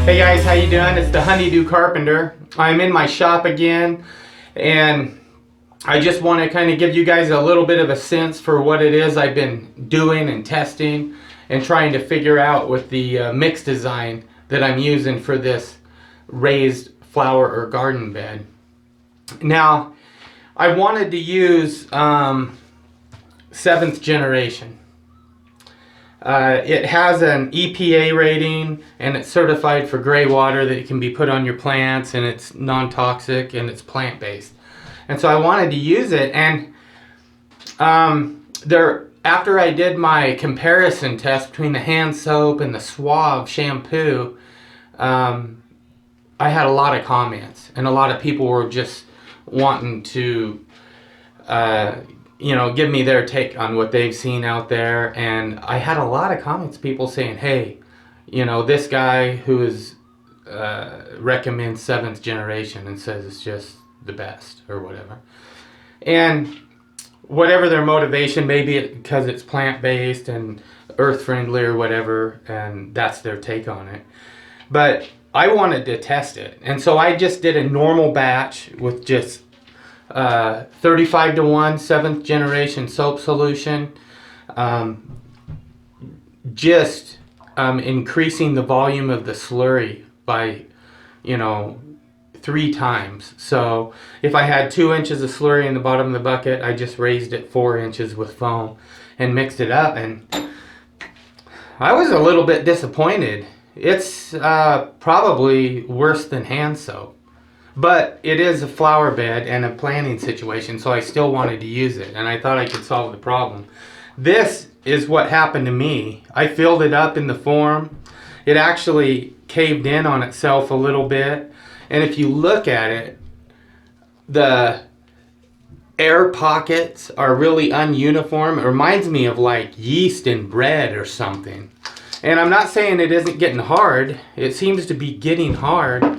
Hey guys, how you doing? It's the Do Carpenter. I'm in my shop again, and I just want to kind of give you guys a little bit of a sense for what it is I've been doing and testing and trying to figure out with the mix design that I'm using for this raised flower or garden bed. Now, I wanted to use 7th generation. It has an EPA rating, and it's certified for gray water that it can be put on your plants, and it's non-toxic, and it's plant-based. And so I wanted to use it, and after I did my comparison test between the hand soap and the Suave shampoo, I had a lot of comments, and a lot of people were just wanting to give me their take on what they've seen out there. And I had a lot of comments, people saying, hey, this guy who recommends 7th generation and says it's just the best or whatever. And whatever their motivation, maybe because it's plant-based and earth-friendly or whatever, and that's their take on it. But I wanted to test it. And so I just did a normal batch with just 35 to 1 7th generation soap solution, increasing the volume of the slurry by 3 times. So if I had 2 inches of slurry in the bottom of the bucket, I just raised it 4 inches with foam and mixed it up, and I was a little bit disappointed. It's probably worse than hand soap. But it is a flower bed and a planting situation, so I still wanted to use it, and I thought I could solve the problem. This is what happened to me. I filled it up in the form. It actually caved in on itself a little bit, and if you look at it, the air pockets are really ununiform. It reminds me of like yeast in bread or something. And I'm not saying it isn't getting hard. It seems to be getting hard,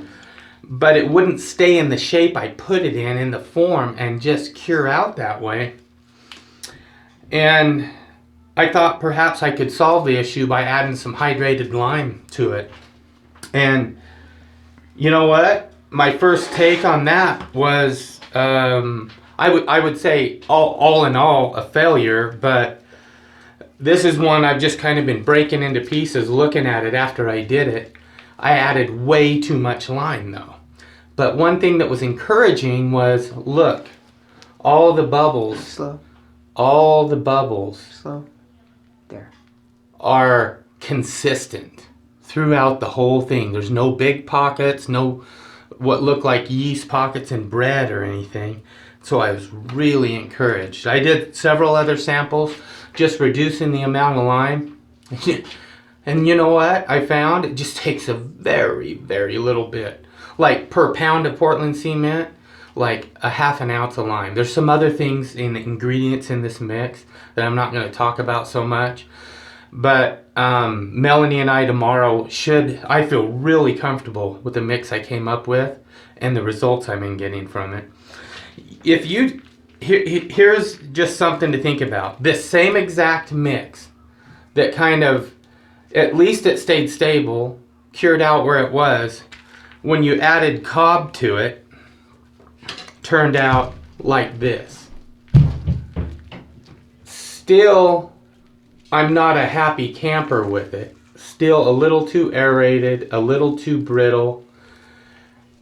but it wouldn't stay in the shape I put it in the form, and just cure out that way. And I thought perhaps I could solve the issue by adding some hydrated lime to it. And you know what? My first take on that was, I would say all in all a failure, but this is one I've just kind of been breaking into pieces looking at it after I did it. I added way too much lime though. But one thing that was encouraging was, look, all the bubbles, Slow. all the bubbles Slow. There. are consistent throughout the whole thing. There's no big pockets, no what look like yeast pockets in bread or anything. So I was really encouraged. I did several other samples, just reducing the amount of lime. And you know what I found? It just takes a very, very little bit. Like per pound of Portland cement, like a half an ounce of lime. There's some other things in the ingredients in this mix that I'm not going to talk about so much. But Melanie and I tomorrow I feel really comfortable with the mix I came up with and the results I've been getting from it. Here's just something to think about. This same exact mix that kind of, at least it stayed stable, cured out where it was, when you added Cobb to it, turned out like this. Still, I'm not a happy camper with it. Still a little too aerated, a little too brittle,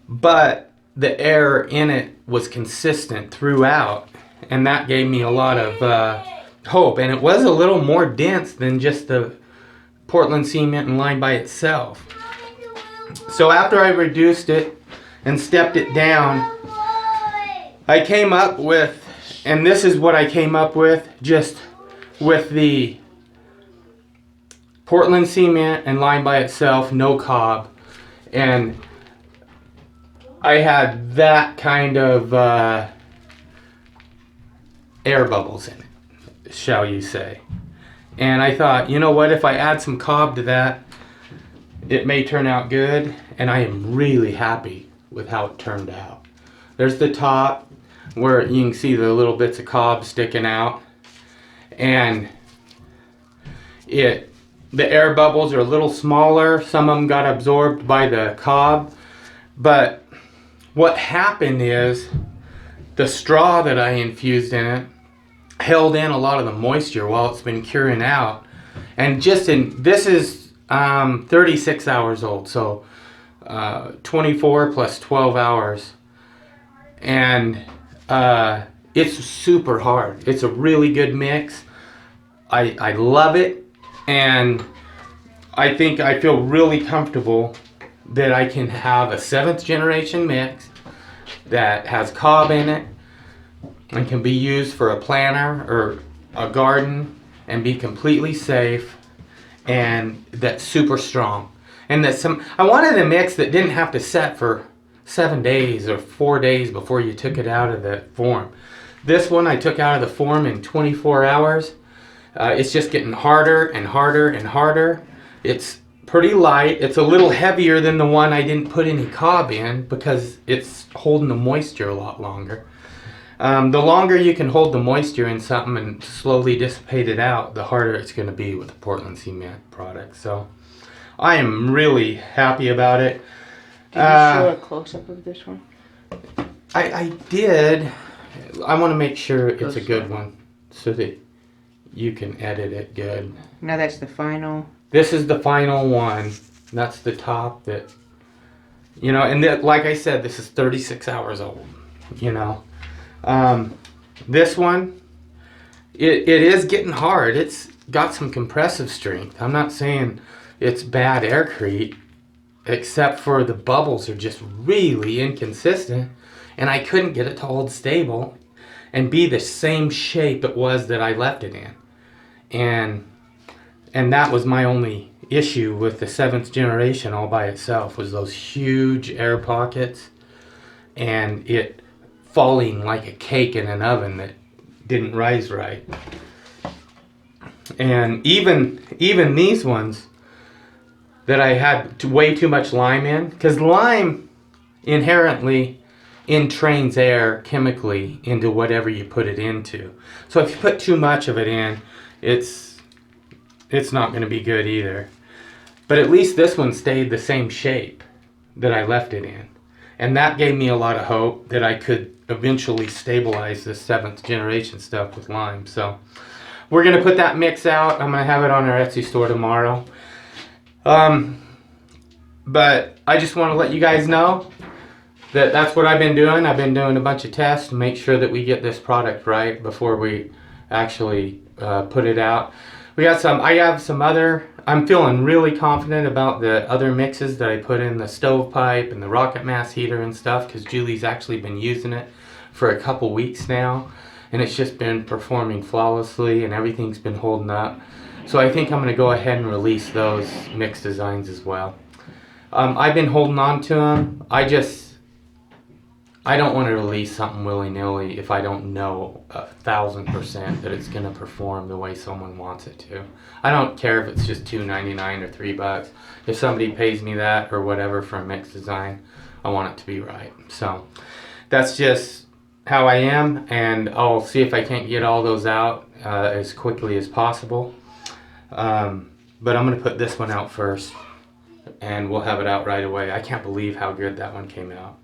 but the air in it was consistent throughout, and that gave me a lot of hope. And it was a little more dense than just the Portland cement and lime by itself. So after I reduced it and stepped it down, I came up with, and this is what I came up with, just with the Portland cement and lime by itself, no Cobb. And I had that kind of air bubbles in it, shall you say. And I thought, you know what, if I add some Cobb to that, it may turn out good, and I am really happy with how it turned out. There's the top where you can see the little bits of Cobb sticking out, and it The air bubbles are a little smaller. Some of them got absorbed by the Cobb. But what happened is the straw that I infused in it held in a lot of the moisture while it's been curing out. And this is 36 hours old, so 24 plus 12 hours. And it's super hard. It's a really good mix. I love it, and I think I feel really comfortable that I can have a 7th generation mix that has Cobb in it and can be used for a planter or a garden and be completely safe, and that's super strong. And that I wanted a mix that didn't have to set for 7 days or 4 days before you took it out of the form. This one I took out of the form in 24 hours. It's just getting harder and harder and harder. It's pretty light. It's a little heavier than the one I didn't put any Cobb in because it's holding the moisture a lot longer. The longer you can hold the moisture in something and slowly dissipate it out, the harder it's going to be with the Portland cement product. So I am really happy about it. Did you show a close-up of this one? I did. I want to make sure it's a good one so that you can edit it good. Now that's the final. This is the final one. That's the top that, you know, and like I said, this is 36 hours old, you know. This one, it is getting hard. It's got some compressive strength. I'm not saying it's bad aircrete, except for the bubbles are just really inconsistent, and I couldn't get it to hold stable and be the same shape it was that I left it in. And that was my only issue with the 7th generation all by itself, was those huge air pockets and it falling like a cake in an oven that didn't rise right. And even these ones that I had way too much lime in, because lime inherently entrains air chemically into whatever you put it into. So if you put too much of it in, it's not going to be good either. But at least this one stayed the same shape that I left it in. And that gave me a lot of hope that I could eventually stabilize this 7th generation stuff with lime. So we're going to put that mix out. I'm going to have it on our Etsy store tomorrow. But I just want to let you guys know that that's what I've been doing. I've been doing a bunch of tests to make sure that we get this product right before we actually put it out. I have some other, I'm feeling really confident about the other mixes that I put in the stovepipe and the rocket mass heater and stuff, because Julie's actually been using it for a couple weeks now, and it's just been performing flawlessly and everything's been holding up. So I think I'm going to go ahead and release those mix designs as well. I've been holding on to them. I don't want to release something willy-nilly if I don't know 1,000% that it's going to perform the way someone wants it to. I don't care if it's just $2.99 or $3. If somebody pays me that or whatever for a mix design, I want it to be right. So that's just how I am, and I'll see if I can't get all those out as quickly as possible. But I'm going to put this one out first, and we'll have it out right away. I can't believe how good that one came out.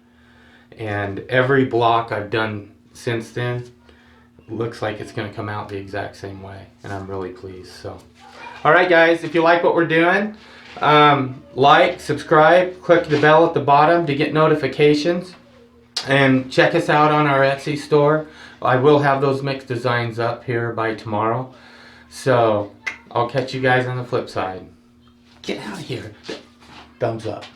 And every block I've done since then looks like it's going to come out the exact same way, and I'm really pleased. So, alright guys, if you like what we're doing, like, subscribe, click the bell at the bottom to get notifications, and check us out on our Etsy store. I will have those mixed designs up here by tomorrow. So I'll catch you guys on the flip side. Get out of here. Thumbs up.